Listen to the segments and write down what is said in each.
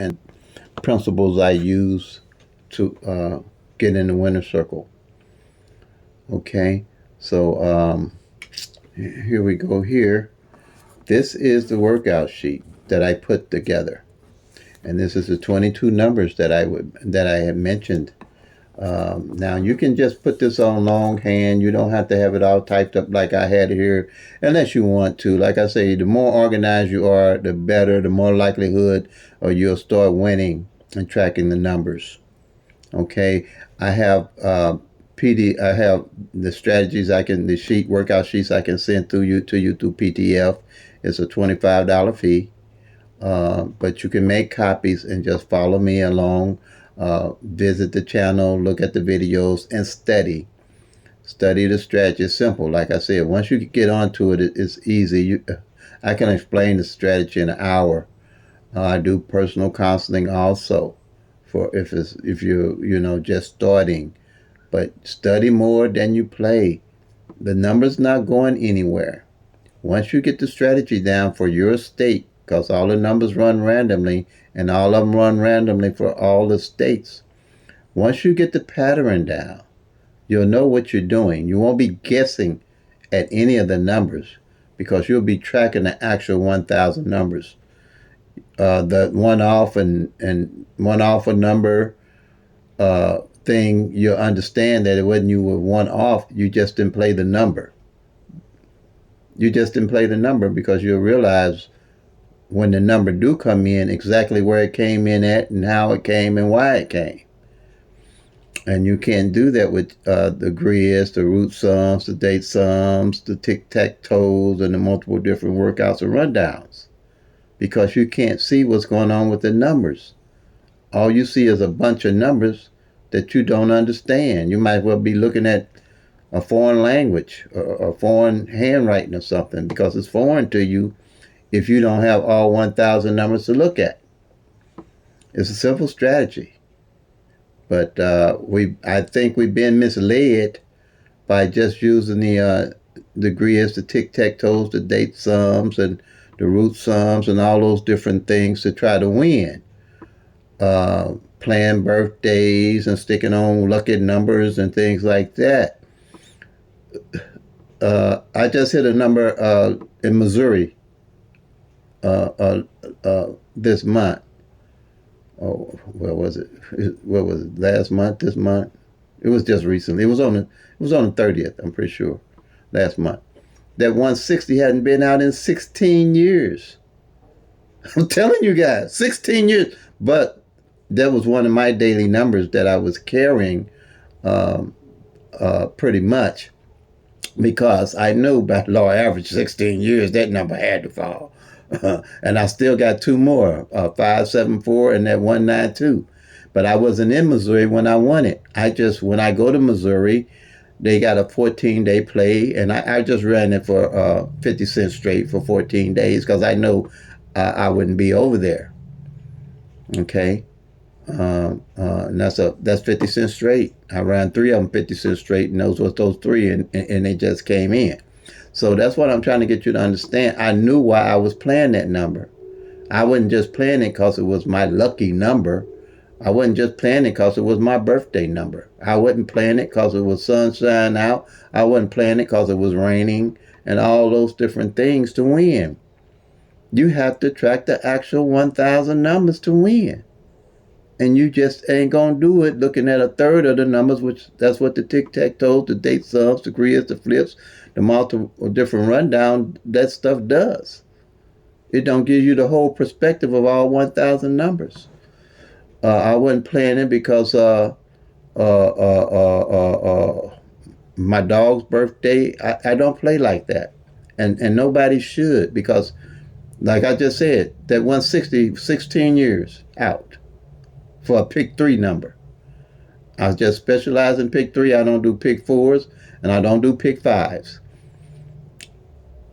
and principles I use to get in the winner's circle. Okay, so here we go here. This is the workout sheet that I put together. And this is the 22 numbers that I had mentioned. Now you can just put this on longhand. You don't have to have it all typed up like I had it here, unless you want to. Like I say, the more organized you are, the better. The more likelihood, or you'll start winning and tracking the numbers. Okay, I have I have the strategies the sheet workout sheets I can send to you through PDF. It's a $25 fee. But you can make copies and just follow me along. Visit the channel, look at the videos, and study. Study the strategy. It's simple. Like I said, once you get onto it, it's easy. I can explain the strategy in an hour. I do personal counseling also for if you're just starting. But study more than you play. The number's not going anywhere. Once you get the strategy down for your state, because all the numbers run randomly, and all of them run randomly for all the states. Once you get the pattern down, you'll know what you're doing. You won't be guessing at any of the numbers because you'll be tracking the actual 1,000 numbers. The one off a number thing, you'll understand that it wasn't you were one off. You just didn't play the number. You just didn't play the number because you'll realize when the number do come in, exactly where it came in at and how it came and why it came. And you can't do that with the grids, the root sums, the date sums, the tic-tac-toes, and the multiple different workouts and rundowns, because you can't see what's going on with the numbers. All you see is a bunch of numbers that you don't understand. You might well be looking at a foreign language or a foreign handwriting or something because it's foreign to you if you don't have all 1,000 numbers to look at. It's a simple strategy. But I think we've been misled by just using the grids, the tic-tac-toes, the date sums, and the root sums, and all those different things to try to win. Playing birthdays and sticking on lucky numbers and things like that. I just hit a number in Missouri this month. Oh, where was it? What was it? Last month? This month? It was just recently. It was on the 30th. I'm pretty sure. Last month. That 160 hadn't been out in 16 years. I'm telling you guys, 16 years. But that was one of my daily numbers that I was carrying pretty much, because I knew by law average 16 years that number had to fall. And I still got two more, 574 and that 192. But I wasn't in Missouri when I won it. When I go to Missouri, they got a 14-day play, and I just ran it for 50 cents straight for 14 days because I know I wouldn't be over there. Okay. And that's 50 cents straight. I ran three of them 50 cents straight, and those was those three, and they just came in. So that's what I'm trying to get you to understand. I knew why I was playing that number. I wasn't just playing it because it was my lucky number. I wasn't just playing it because it was my birthday number. I wasn't playing it because it was sunshine out. I wasn't playing it because it was raining and all those different things to win. You have to track the actual 1,000 numbers to win. And you just ain't going to do it looking at a third of the numbers, which that's what the tic-tac-toes, the date sums, the grids, the flips, the multiple different rundown, that stuff does. It don't give you the whole perspective of all 1,000 numbers. I wasn't playing it because my dog's birthday. I don't play like that. And nobody should, because like I just said, that 160, 16 years out for a pick three number. I just specialize in pick three. I don't do pick fours, and I don't do pick fives.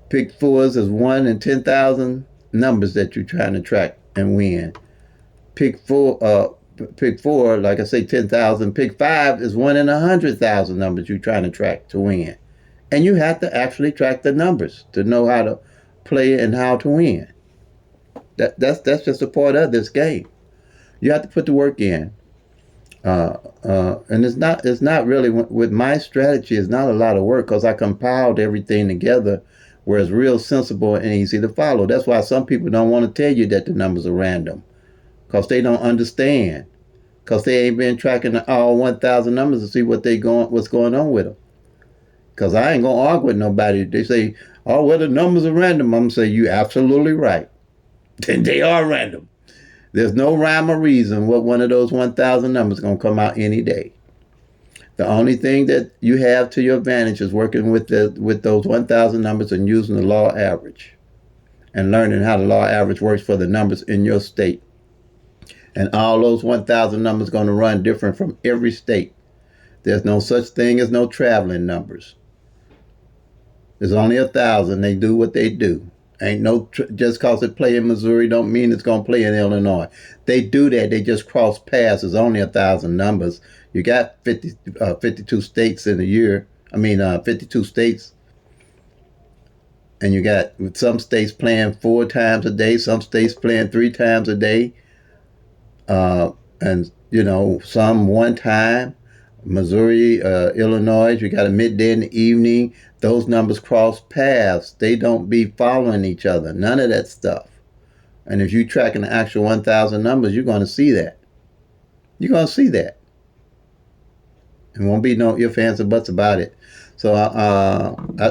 Pick fours is 1 in 10,000 numbers that you're trying to track and win. Pick four, like I say, 10,000. Pick five is 1 in 100,000 numbers you're trying to track to win. And you have to actually track the numbers to know how to play and how to win. That's just a part of this game. You have to put the work in. And it's not really with my strategy. It's not a lot of work because I compiled everything together, where it's real sensible and easy to follow. That's why some people don't want to tell you that the numbers are random, because they don't understand, because they ain't been tracking all 1,000 numbers to see what's going on with them. Because I ain't gonna argue with nobody. They say, "Oh, well, the numbers are random." I'm gonna say, "You absolutely right. They are random. There's no rhyme or reason what one of those 1,000 numbers is gonna come out any day." The only thing that you have to your advantage is working with those 1,000 numbers and using the law average and learning how the law average works for the numbers in your state. And all those 1,000 numbers are going to run different from every state. There's no such thing as no traveling numbers. There's only 1,000. They do what they do. Ain't no just cause it play in Missouri don't mean it's gonna play in Illinois. They do that. They just cross paths. There's only 1,000 numbers. You got 52 states in a year. 52 states, and you got some states playing 4 times a day. Some states playing 3 times a day, and some 1 time. Missouri, Illinois, you got a midday and the evening. Those numbers cross paths. They don't be following each other. None of that stuff. And if you're tracking the actual 1,000 numbers, you're going to see that. You're going to see that. And won't be no ifs, ands, or buts about it. So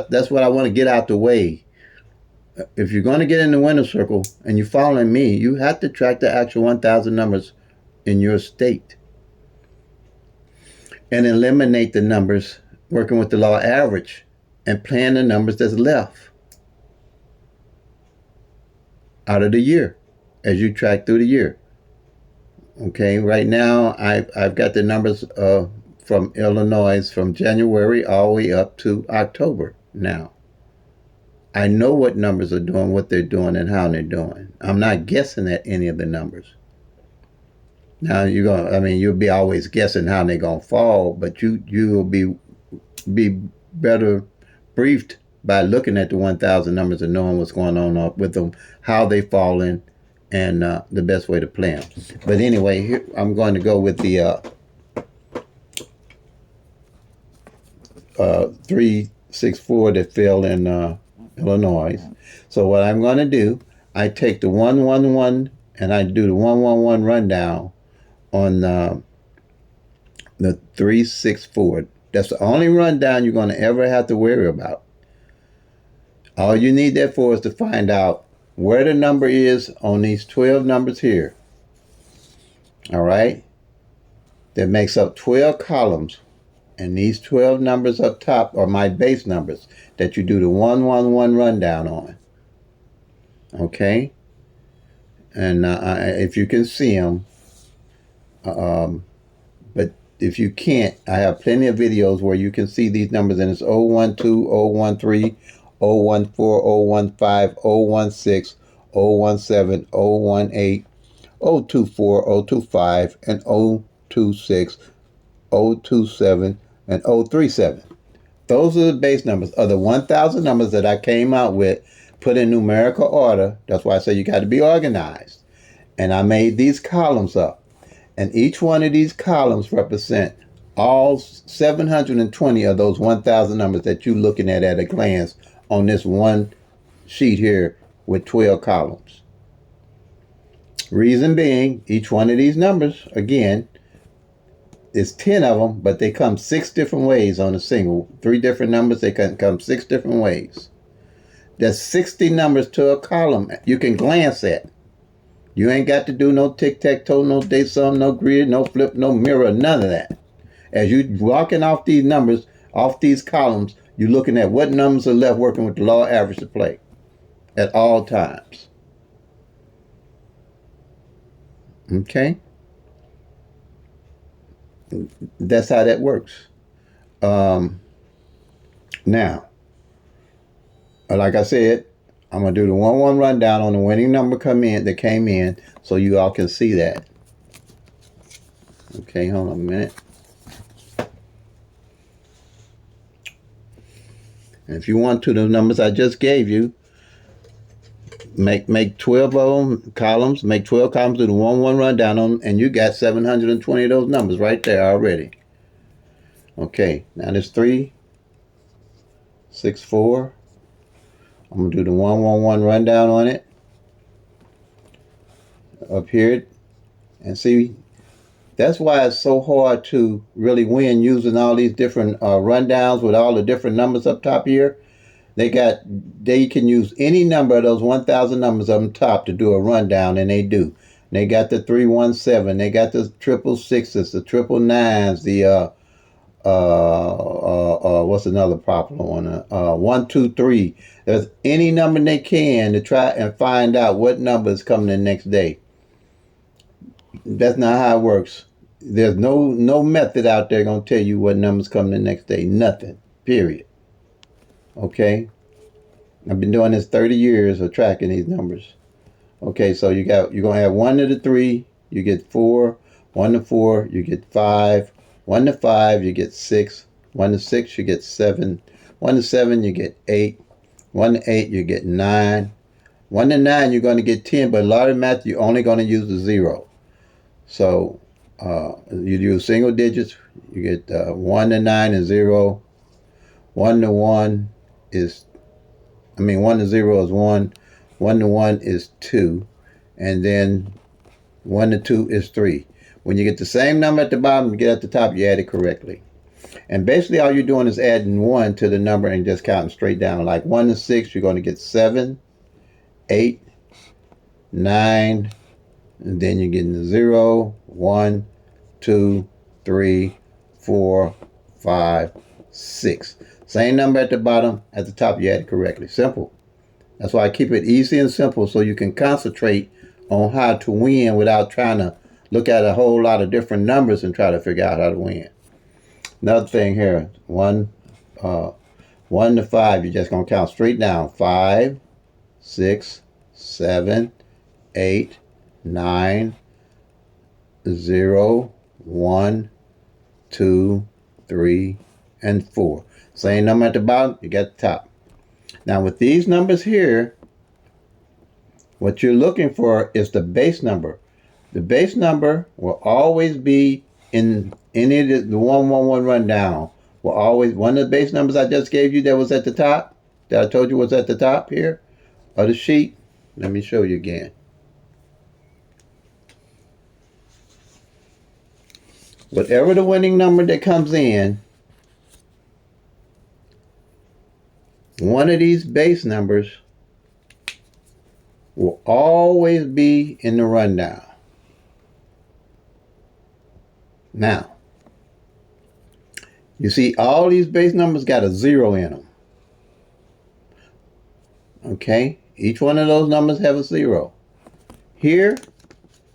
that's what I want to get out the way. If you're going to get in the winner's circle and you're following me, you have to track the actual 1,000 numbers in your state and eliminate the numbers working with the law average and plan the numbers that's left out of the year as you track through the year. Okay, right now I've got the numbers from Illinois from January all the way up to October now. I know what numbers are doing, what they're doing, and how they're doing. I'm not guessing at any of the numbers. Now you'll be always guessing how they're gonna fall, but you'll be better briefed by looking at the 1,000 numbers and knowing what's going on with them, how they fall in, and the best way to play them. But anyway, here I'm going to go with the 364 that fell in Illinois. So what I'm going to do, I take the 111 and I do the 111 rundown on the 364. That's the only rundown you're going to ever have to worry about. All you need that for is to find out where the number is on these 12 numbers here. All right? That makes up 12 columns. And these 12 numbers up top are my base numbers that you do the 111 rundown on. Okay? And if you can see them, but if you can't, I have plenty of videos where you can see these numbers, and it's 012, 013, 014, 015, 016, 017, 018, 024, 025, and 026, 027, and 037. Those are the base numbers of the 1,000 numbers that I came out with, put in numerical order. That's why I say you got to be organized. And I made these columns up. And each one of these columns represent all 720 of those 1,000 numbers that you're looking at a glance on this one sheet here with 12 columns. Reason being, each one of these numbers, again, is 10 of them, but they come 6 different ways on a single. 3 different numbers, they can come 6 different ways. There's 60 numbers to a column you can glance at. You ain't got to do no tic-tac-toe, no day sum, no grid, no flip, no mirror, none of that. As you walking off these numbers, off these columns, you're looking at what numbers are left working with the law average to play at all times. Okay? That's how that works. Now, like I said, I'm going to do the 1-1 rundown on the winning number that came in so you all can see that. Okay, hold on a minute. And if you want to, the numbers I just gave you, make 12 of them columns, make 12 columns, do the 1-1 rundown on them, and you got 720 of those numbers right there already. Okay, now there's 3, 6, 4. I'm going to do the 1-1-1 rundown on it up here. And see, that's why it's so hard to really win using all these different rundowns with all the different numbers up top here. They can use any number of those 1,000 numbers up top to do a rundown, and they do. They got the 317, they got the 666s, the 999s, the what's another popular one? 123. There's any number they can to try and find out what number is coming the next day. That's not how it works. There's no method out there gonna tell you what numbers coming the next day. Nothing. Period. Okay. I've been doing this 30 years of tracking these numbers. Okay, so you're gonna have 1 to the 3, you get 4, 1 to 4, you get 5, 1 to 5, you get 6, 1 to 6, you get 7, 1 to 7, you get 8, 1 to 8, you get 9, 1 to 9, you're gonna get 10, but a lot of math, you're only gonna use the 0. So you use single digits, you get 1 to 9 is 0, 1 to 1 is, 1 to 0 is 1, 1 to 1 is 2, and then 1 to 2 is 3. When you get the same number at the bottom, you get at the top, you add it correctly. And basically all you're doing is adding 1 to the number and just counting straight down. Like 1 to 6, you're going to get 7, 8, 9, and then you're getting the 0, 1, 2, 3, 4, 5, 6. Same number at the bottom, at the top, you add it correctly. Simple. That's why I keep it easy and simple so you can concentrate on how to win without trying to look at a whole lot of different numbers and try to figure out how to win. Another thing here, 1 to 5, you're just going to count straight down. 5, 6, 7, 8, 9, 0, 1, 2, 3, and 4. Same number at the bottom, you got the top. Now with these numbers here, what you're looking for is the base number. The base number will always be in any of the 1-1-1 rundown. Will always, one of the base numbers I just gave you that was at the top, that I told you was at the top here of the sheet. Let me show you again. Whatever the winning number that comes in, one of these base numbers will always be in the rundown. Now, you see all these base numbers got a 0 in them. Okay? Each one of those numbers have a 0. Here,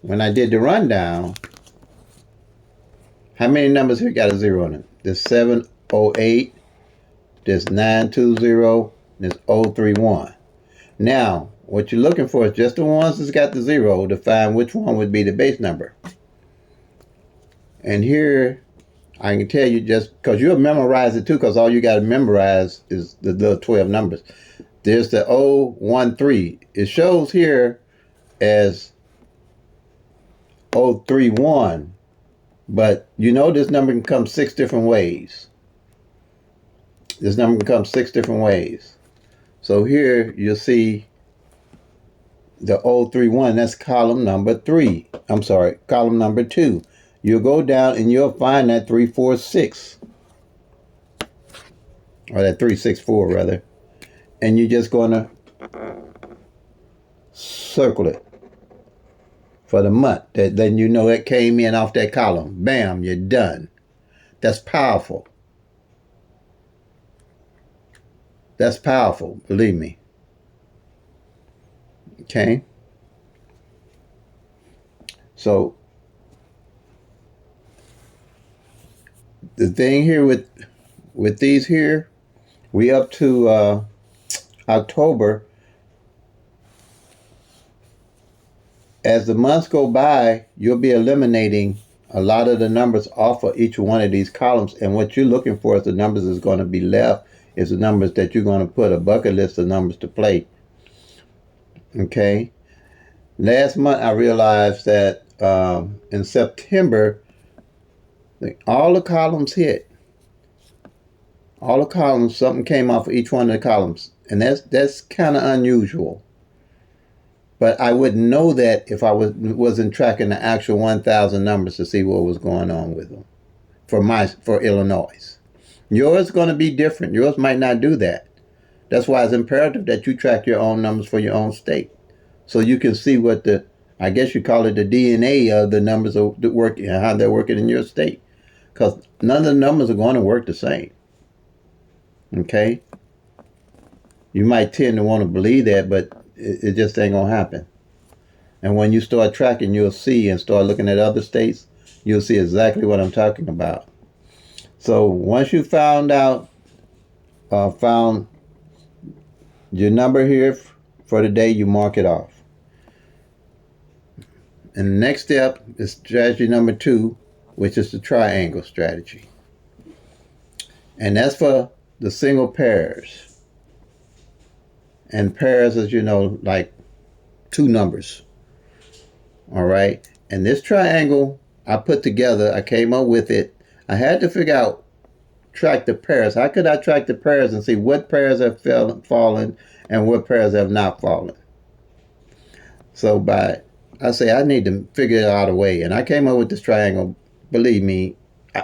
when I did the rundown, how many numbers here got a 0 in them? There's 708, there's 920, there's 031. Now, what you're looking for is just the ones that's got the 0 to find which one would be the base number. And here, I can tell you just, because you'll memorize it too, because all you got to memorize is the little 12 numbers. There's the 013. It shows here as 031, but you know this number can come 6 different ways. This number can come 6 different ways. So here you'll see the 031, that's column number 3. I'm sorry, column number 2. You'll go down and you'll find that 346. Or that 364 rather. And you're just going to circle it for the month. Then you know it came in off that column. Bam, you're done. That's powerful. That's powerful, believe me. Okay? So, the thing here with these here, we up to October. As the months go by, you'll be eliminating a lot of the numbers off of each one of these columns. And what you're looking for is the numbers that's going to be left is the numbers that you're going to put a bucket list of numbers to play. Okay. Last month I realized that in September, all the columns hit. All the columns, something came off of each one of the columns. And that's kind of unusual. But I wouldn't know that if I wasn't tracking the actual 1,000 numbers to see what was going on with them for Illinois. Yours is going to be different. Yours might not do that. That's why it's imperative that you track your own numbers for your own state, so you can see what I guess you call it the DNA of the numbers of the work and how they're working in your state. Because none of the numbers are going to work the same. Okay? You might tend to want to believe that, but it just ain't going to happen. And when you start tracking, you'll see, and start looking at other states, you'll see exactly what I'm talking about. So once you found your number here for the day, you mark it off. And the next step is strategy number 2, which is the triangle strategy. And that's for the single pairs. And pairs, as you know, like 2 numbers. All right. And this triangle I put together, I came up with it. I had to figure out, track the pairs. How could I track the pairs and see what pairs have fallen and what pairs have not fallen? So I say I need to figure out a way. And I came up with this triangle. Believe me,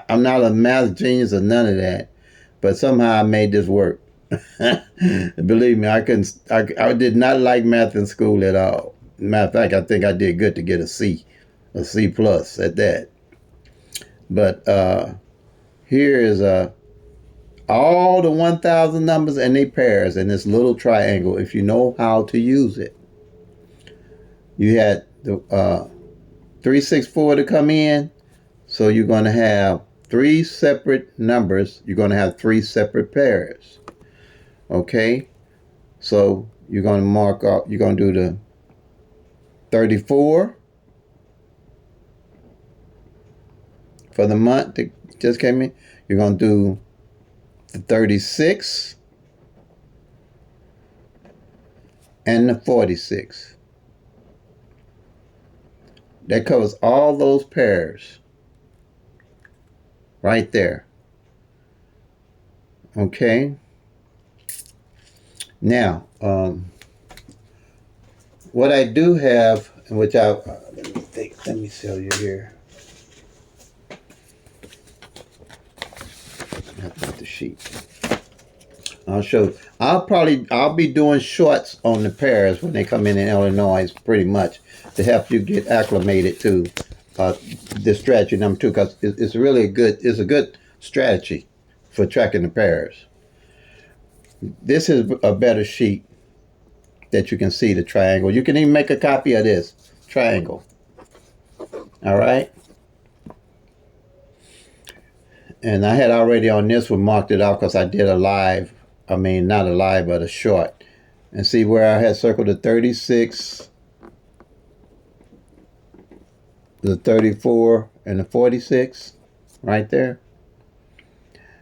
I'm not a math genius or none of that, but somehow I made this work. Believe me, I did not like math in school at all. Matter of fact, I think I did good to get a C plus at that. But here is all the 1,000 numbers and their pairs in this little triangle, if you know how to use it. You had the 364 to come in, so you're going to have 3 separate numbers. You're going to have 3 separate pairs. Okay? So you're going to mark off, you're going to do the 34 for the month that just came in. You're going to do the 36 and the 46. That covers all those pairs right there. Okay. Now, what I do have, which let me show you here. Not the sheet. I'll be doing shorts on the pairs when they come in Illinois, pretty much, to help you get acclimated to this strategy number 2, because it's really a good strategy for tracking the pairs. This is a better sheet that you can see the triangle. You can even make a copy of this triangle. All right. And I had already on this one marked it off because I did a live. I mean, not a live, but a short. And see where I had circled the 36, the 34, and the 46 right there.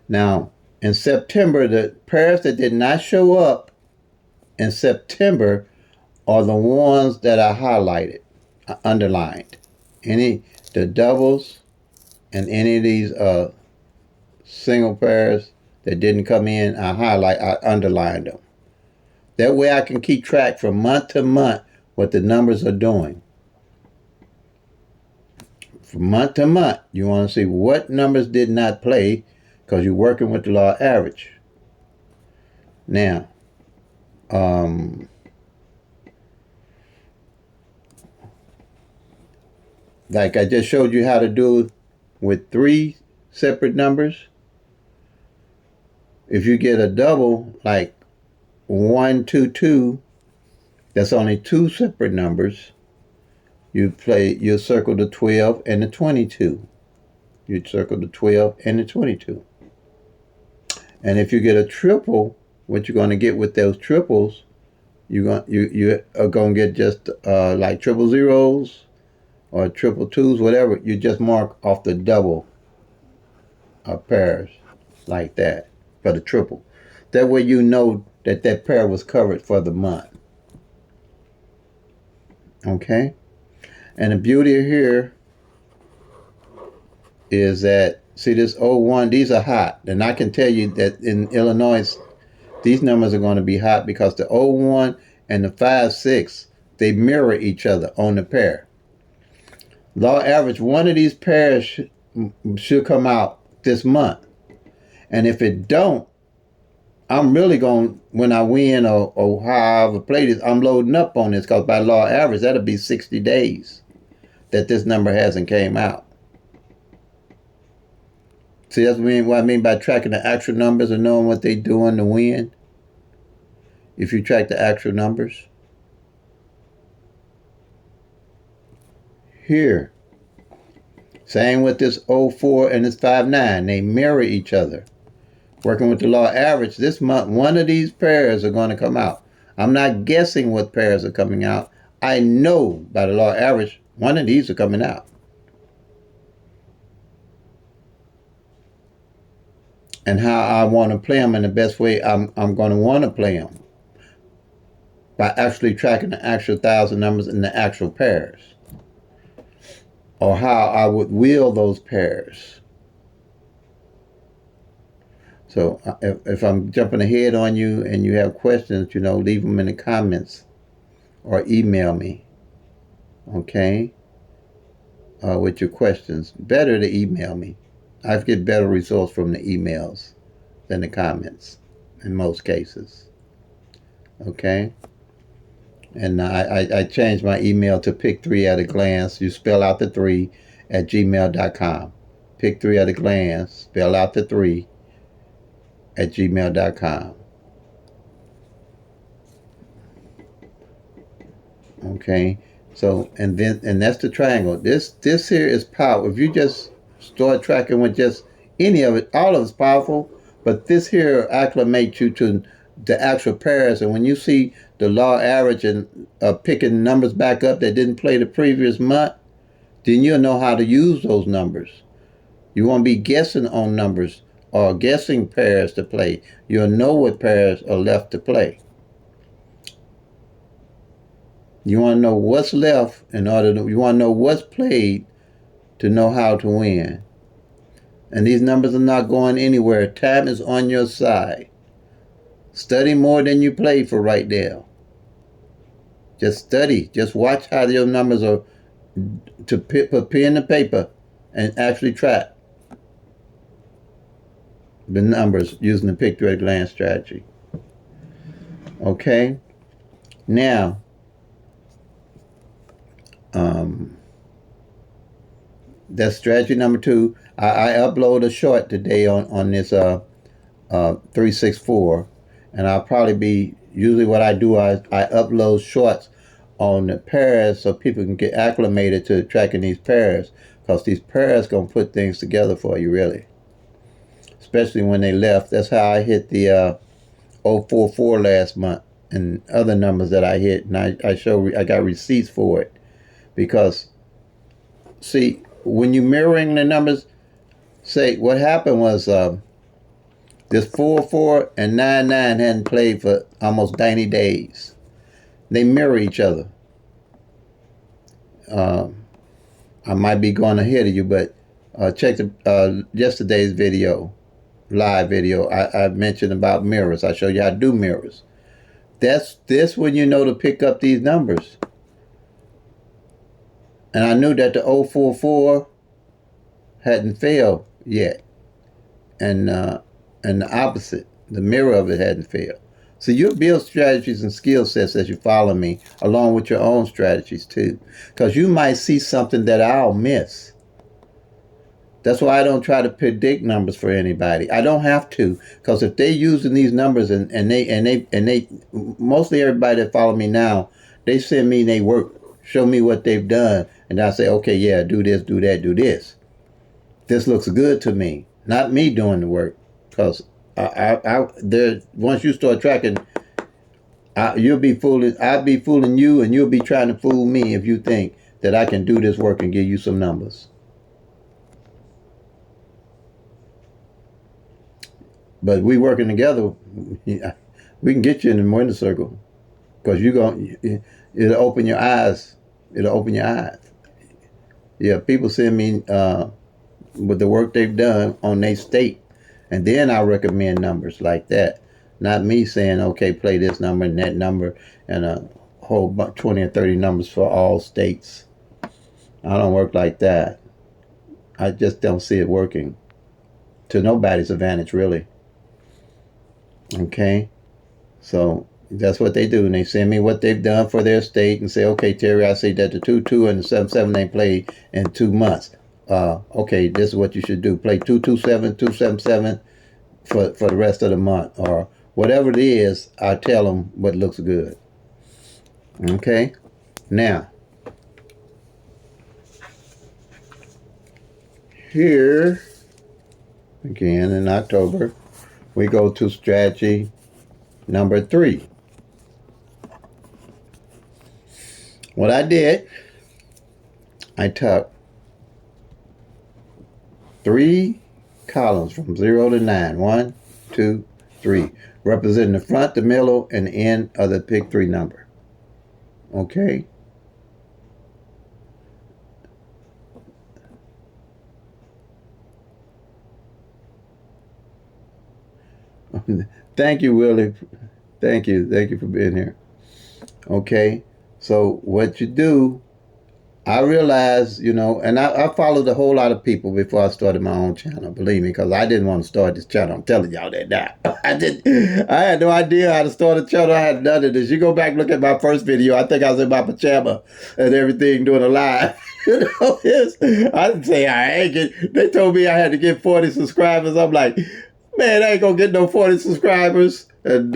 Now, in September, the pairs that did not show up in September are the ones that I highlighted, underlined. The doubles and any of these single pairs that didn't come in, I underlined them. That way I can keep track from month to month what the numbers are doing. From month to month, you want to see what numbers did not play, because you're working with the law of average. Now, like I just showed you how to do with 3 separate numbers. If you get a double, like 1, 2, 2, that's only 2 separate numbers. You circle the 12 and the 22. You'd circle the 12 and the 22. And if you get a triple, what you're going to get with those triples, you are going to get just like triple zeros or triple twos, whatever. You just mark off the double pairs like that for the triple. That way you know that pair was covered for the month. Okay? And the beauty here is that, see this 01, these are hot. And I can tell you that in Illinois, these numbers are going to be hot because the 01 and the 56, they mirror each other on the pair. Law average, one of these pairs should come out this month. And if it don't, I'm really going, when I win or however play this, I'm loading up on this because by law average, that'll be 60 days that this number hasn't came out. See, that's what I mean by tracking the actual numbers and knowing what they doing to win. If you track the actual numbers. Here. Same with this 04 and this 59. They mirror each other. Working with the law average, this month, one of these pairs are going to come out. I'm not guessing what pairs are coming out. I know by the law average, one of these are coming out. And how I want to play them in the best way I'm going to want to play them. By actually tracking the actual 1,000 numbers in the actual pairs. Or how I would wheel those pairs. So if I'm jumping ahead on you and you have questions, leave them in the comments or email me, okay, with your questions. Better to email me. I get better results from the emails than the comments in most cases, okay. And I changed my email to pick3at-a-glance. You spell out the 3 at gmail.com. Pick3at-a-glance, spell out the 3 at gmail.com. Okay, so and that's the triangle. This here is power. If you just start tracking with just any of it, all of it's powerful. But this here acclimates you to the actual pairs. And when you see the law average and picking numbers back up that didn't play the previous month, then you'll know how to use those numbers. You won't be guessing on numbers or guessing pairs to play. You'll know what pairs are left to play. You want to know what's left you want to know what's played to know how to win. And these numbers are not going anywhere. Time is on your side. Study more than you play for right now. Just study. Just watch how your numbers are, to put pen to paper and actually track the numbers using the pick-3at-a-glance strategy. Okay? Now, that's strategy number 2. I upload a short today on this 364, and I'll probably be, usually what I do, I upload shorts on the pairs so people can get acclimated to tracking these pairs, because these pairs going to put things together for you, really. Especially when they left. That's how I hit the 044 last month and other numbers that I hit, and I got receipts for it. Because, see, when you're mirroring the numbers, say what happened was this 44 and 99 hadn't played for almost 90 days. They mirror each other. I might be going ahead of you, but check the yesterday's video, live video. I mentioned about mirrors. I showed you how to do mirrors. That's when you know to pick up these numbers. And I knew that the 044 hadn't failed yet. And the opposite, the mirror of it, hadn't failed. So you'll build strategies and skill sets as you follow me, along with your own strategies too. Because you might see something that I'll miss. That's why I don't try to predict numbers for anybody. I don't have to, because if they're using these numbers and they mostly everybody that follow me now, they send me their work, show me what they've done, and I say, okay, yeah, do this, do that, do this. This looks good to me. Not me doing the work, because once you start tracking, you'll be fooling. I'll be fooling you, and you'll be trying to fool me if you think that I can do this work and give you some numbers. But we working together, we can get you in the winner circle, because it'll open your eyes It'll open your eyes. Yeah, people send me with the work they've done on their state, and then I recommend numbers like that. Not me saying, okay, play this number and that number and a whole 20 or 30 numbers for all states. I don't work like that. I just don't see it working to nobody's advantage, really. Okay, so that's what they do, and they send me what they've done for their state and say, okay, Terry, I see that the 2-2 and the 7-7 they played in 2 months. Okay, this is what you should do. Play 2-2-7, 2-7-7 for the rest of the month, or whatever it is. I tell them what looks good. Okay, now here again in October, we go to strategy number 3. What I did, I took 3 columns from 0 to 9. 1, 2, 3. Representing the front, the middle, and the end of the pick 3 number. Okay? Thank you, Willie. Thank you. Thank you for being here. Okay? So what you do, I realized, and I followed a whole lot of people before I started my own channel, believe me, because I didn't want to start this channel. I'm telling y'all that now. I had no idea how to start a channel. I had none of this. You go back and look at my first video. I think I was in my pajama and everything doing a live. I didn't say I ain't get. They told me I had to get 40 subscribers. I'm like, man, I ain't gonna get no 40 subscribers. And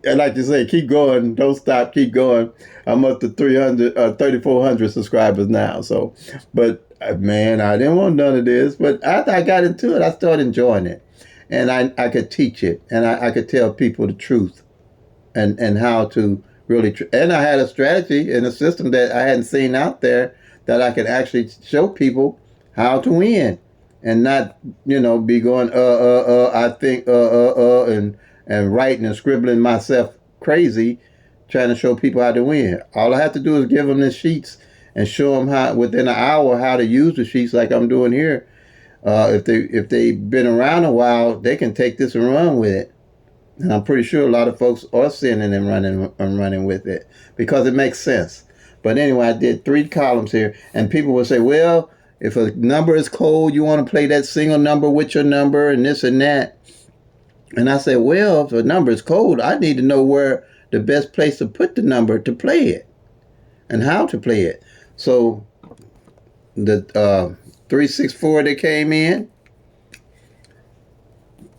like you say, keep going, don't stop, keep going. I'm up to 3,400 subscribers now. So, but man, I didn't want none of this. But after I got into it, I started enjoying it, and I could teach it, and I could tell people the truth, and how to really. And I had a strategy and a system that I hadn't seen out there that I could actually show people how to win, and not be going I think and writing and scribbling myself crazy, trying to show people how to win. All I have to do is give them the sheets and show them how within an hour how to use the sheets like I'm doing here. If they've been around a while, they can take this and run with it. And I'm pretty sure a lot of folks are sending and running with it because it makes sense. But anyway, I did 3 columns here, and people will say, well, if a number is cold, you want to play that single number with your number and this and that. And I said, well, if a number is cold, I need to know where the best place to put the number to play it and how to play it. So the 364 that came in,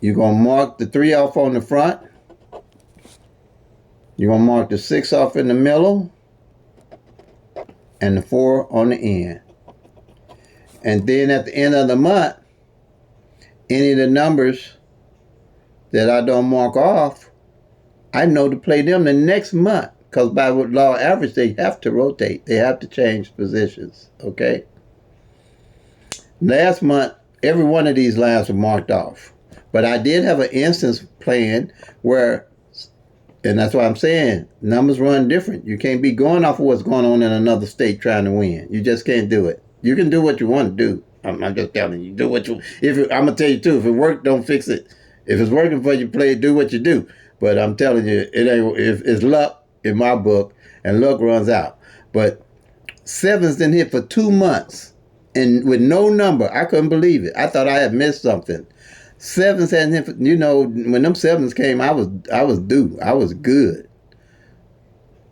you're going to mark the 3 off on the front. You're going to mark the 6 off in the middle and the 4 on the end. And then at the end of the month, any of the numbers that I don't mark off, I know to play them the next month, because by law average, they have to rotate. They have to change positions, okay? Last month, every one of these lines were marked off. But I did have an instance playing where, and that's why I'm saying, numbers run different. You can't be going off of what's going on in another state trying to win. You just can't do it. You can do what you want to do. I'm just telling you, do what you, I'm going to tell you too, if it worked, don't fix it. If it's working for you, play, do what you do. But I'm telling you, it ain't. If it's luck in my book, and luck runs out. But 7s didn't hit for 2 months, and with no number, I couldn't believe it. I thought I had missed something. 7s hadn't hit. When them 7s came, I was due. I was good,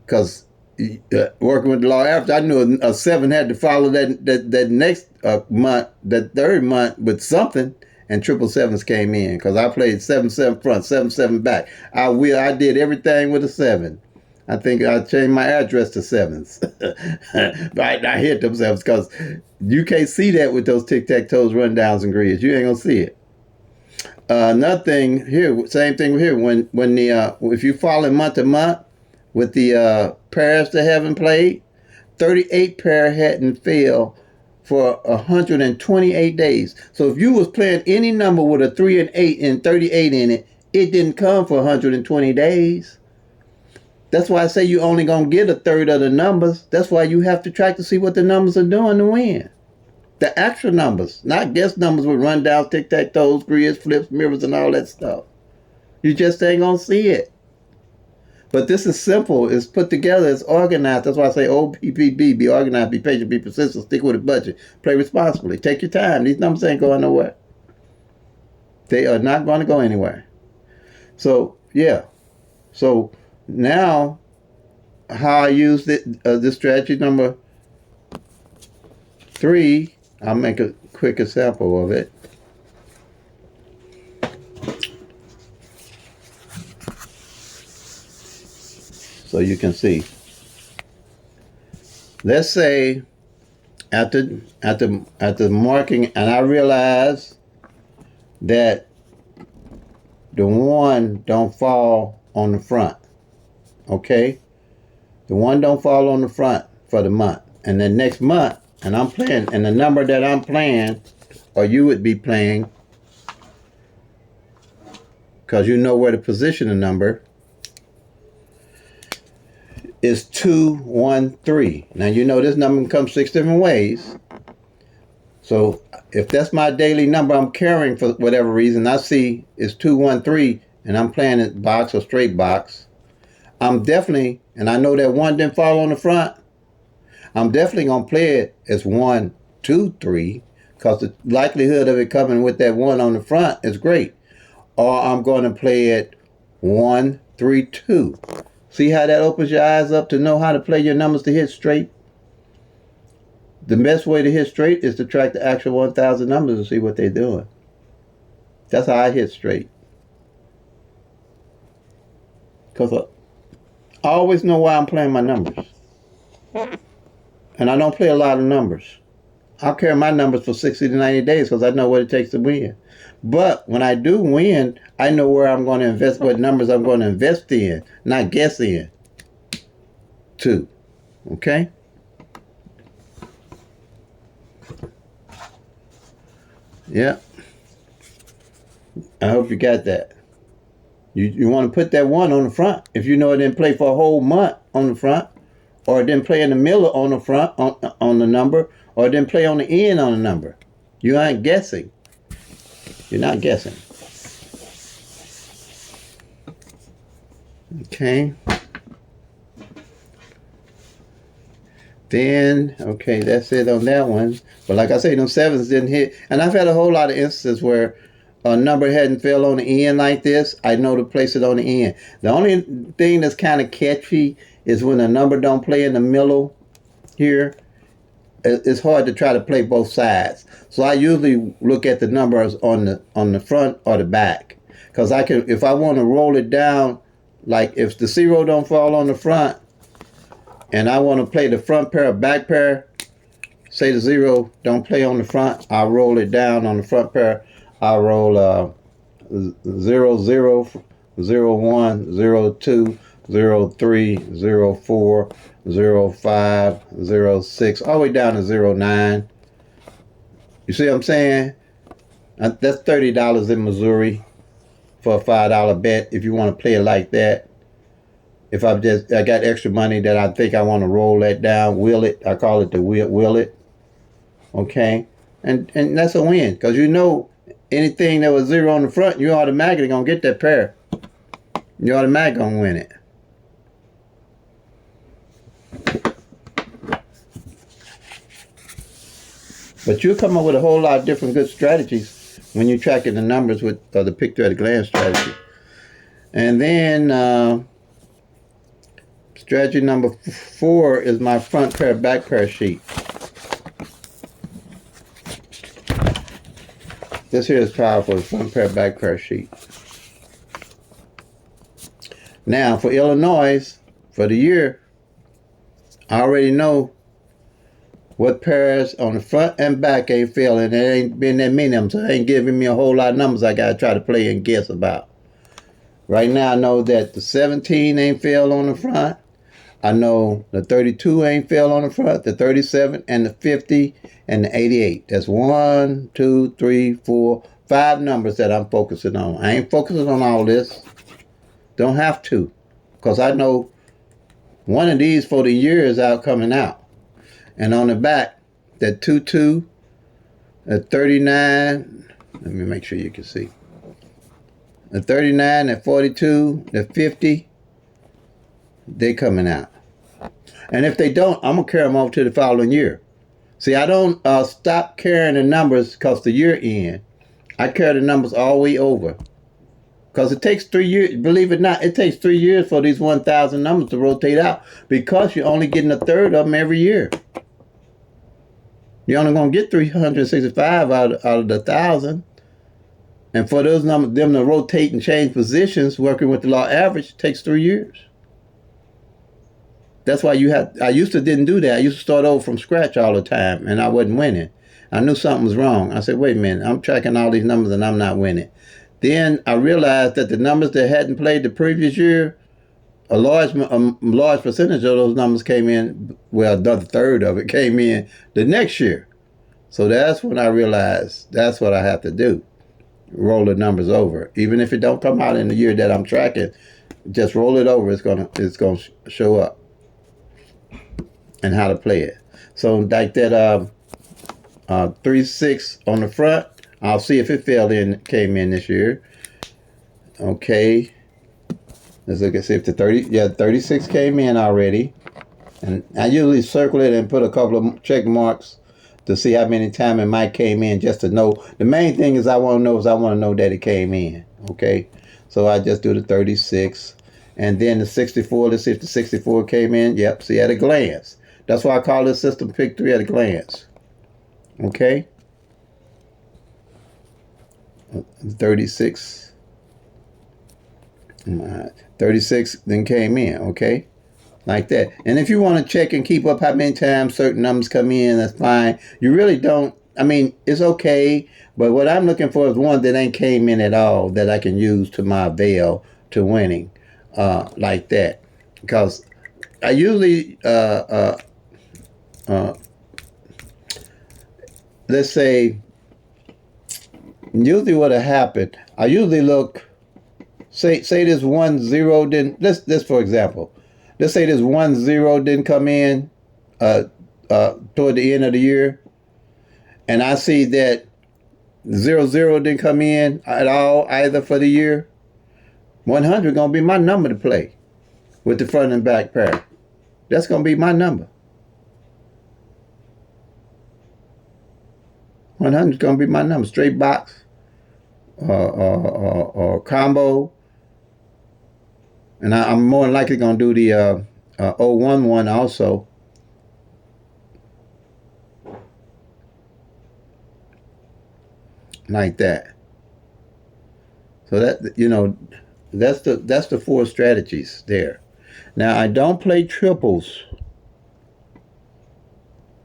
because working with the law average, I knew a 7 had to follow that next month, that third month with something. And 777s came in because I played 7-7 front, 7-7 back. I did everything with a 7. I think I changed my address to 7s. I hit them 7s because you can't see that with those tic-tac-toes, rundowns, and grids. You ain't gonna see it. Another thing here, same thing here. When the if you follow month to month with the pairs that haven't played, 38 pair hadn't failed for 128 days. So if you was playing any number with a 3 and 8 and 38 in it, it didn't come for 120 days. That's why I say you only gonna get a third of the numbers. That's why you have to track to see what the numbers are doing to win. The actual numbers, not guess numbers with rundowns, tic-tac-toes, grids, flips, mirrors, and all that stuff. You just ain't gonna see it. But this is simple. It's put together. It's organized. That's why I say OPPB, be organized, be patient, be persistent, stick with a budget, play responsibly, take your time. These numbers ain't going nowhere. They are not going to go anywhere. So, yeah. So, now, how I use this strategy number 3, I'll make a quick example of it. So you can see. Let's say after marking, and I realize that the 1 don't fall on the front. Okay? The 1 don't fall on the front for the month. And then next month, and I'm playing, and the number that I'm playing, or you would be playing, because you know where to position the number, is 213. Now you know this number can come 6 different ways. So if that's my daily number I'm carrying for whatever reason, I see it's 213 and I'm playing it box or straight box, I'm definitely, and I know that 1 didn't fall on the front, I'm definitely going to play it as 1, 2, 3, because the likelihood of it coming with that 1 on the front is great. Or I'm going to play it 1, 3, 2. See how that opens your eyes up to know how to play your numbers to hit straight? The best way to hit straight is to track the actual 1,000 numbers and see what they're doing. That's how I hit straight. Because I always know why I'm playing my numbers. And I don't play a lot of numbers. I'll carry my numbers for 60 to 90 days because I know what it takes to win. But when I do win, I know where I'm going to invest, what numbers I'm going to invest in, not guess in. 2. Okay? Yeah. I hope you got that. You want to put that 1 on the front. If you know it didn't play for a whole month on the front, or it didn't play in the middle on the front on the number, or it didn't play on the end on the number. You ain't guessing. You're not guessing. Okay. Then, okay, that's it on that one. But like I say, them 7s didn't hit. And I've had a whole lot of instances where a number hadn't fell on the end like this. I know to place it on the end. The only thing that's kind of catchy is when a number don't play in the middle here. It's hard to try to play both sides. So I usually look at the numbers on the front or the back. Because I can, if I want to roll it down, like if the 0 don't fall on the front, and I want to play the front pair or back pair, say the 0 don't play on the front, I'll roll it down on the front pair. I'll roll 0, 0, 0, 1, 0, 2, 0, 3, 0, 4, 0, 5, 0, 6, all the way down to 0, 9. You see what I'm saying? That's $30 in Missouri for a $5 bet if you want to play it like that. If I got extra money that I think I want to roll that down, wheel it. I call it the wheel it. Okay? And that's a win. Because you know anything that was 0 on the front, you're automatically going to get that pair. You're automatically going to win it. But you'll come up with a whole lot of different good strategies when you're tracking the numbers with the picture at a glance strategy. And then strategy number 4 is my front pair, back pair sheet. This here is powerful, the front pair, back pair sheet. Now, for Illinois, for the year, I already know what pairs on the front and back ain't failing. There ain't been that many of them, so it ain't giving me a whole lot of numbers I got to try to play and guess about. Right now, I know that the 17 ain't failed on the front. I know the 32 ain't failed on the front, the 37 and the 50 and the 88. That's 1, 2, 3, 4, 5 numbers that I'm focusing on. I ain't focusing on all this. Don't have to, because I know One of these for the year is out coming out. And on the back, that 22, that 39, let me make sure you can see. The 39, the 42, the 50, they coming out. And if they don't, I'm going to carry them over to the following year. See, I don't stop carrying the numbers because the year end. I carry the numbers all the way over. Because it takes 3 years, believe it or not, it takes 3 years for these 1,000 numbers to rotate out because you're only getting a third of them every year. You're only going to get 365 out of the 1,000. And for those numbers, them to rotate and change positions, working with the law average, takes 3 years. That's why I used to didn't do that. I used to start over from scratch all the time, and I wasn't winning. I knew something was wrong. I said, wait a minute, I'm tracking all these numbers and I'm not winning. Then I realized that the numbers that hadn't played the previous year, a large percentage of those numbers came in, well, another third of it came in the next year. So that's when I realized that's what I have to do. Roll the numbers over. Even if it don't come out in the year that I'm tracking, just roll it over. It's gonna show up. And how to play it. So like that 3-6 on the front, I'll see if it came in this year. Okay. Let's look and see if the 36 came in already. And I usually circle it and put a couple of check marks to see how many times it might came in, just to know. The main thing is I want to know that it came in. Okay. So I just do the 36. And then the 64, let's see if the 64 came in. Yep, see at a glance. That's why I call this system pick 3 at a glance. Okay. 36. 36 then came in. Okay. Like that. And if you want to check and keep up how many times certain numbers come in, that's fine. You really don't. I mean, it's okay. But what I'm looking for is one that ain't came in at all that I can use to my avail to winning. Like that. Because I usually let's say, usually what happened, I usually look, say this 10 didn't, this for example, let's say this 10 didn't come in toward the end of the year, and I see that 00 didn't come in at all either for the year. 100 gonna be my number to play with the front and back pair. That's gonna be my number. 100 is going to be my number. Straight box or combo. And I'm more than likely going to do the 011 also. Like that. So that, you know, that's the 4 strategies there. Now, I don't play triples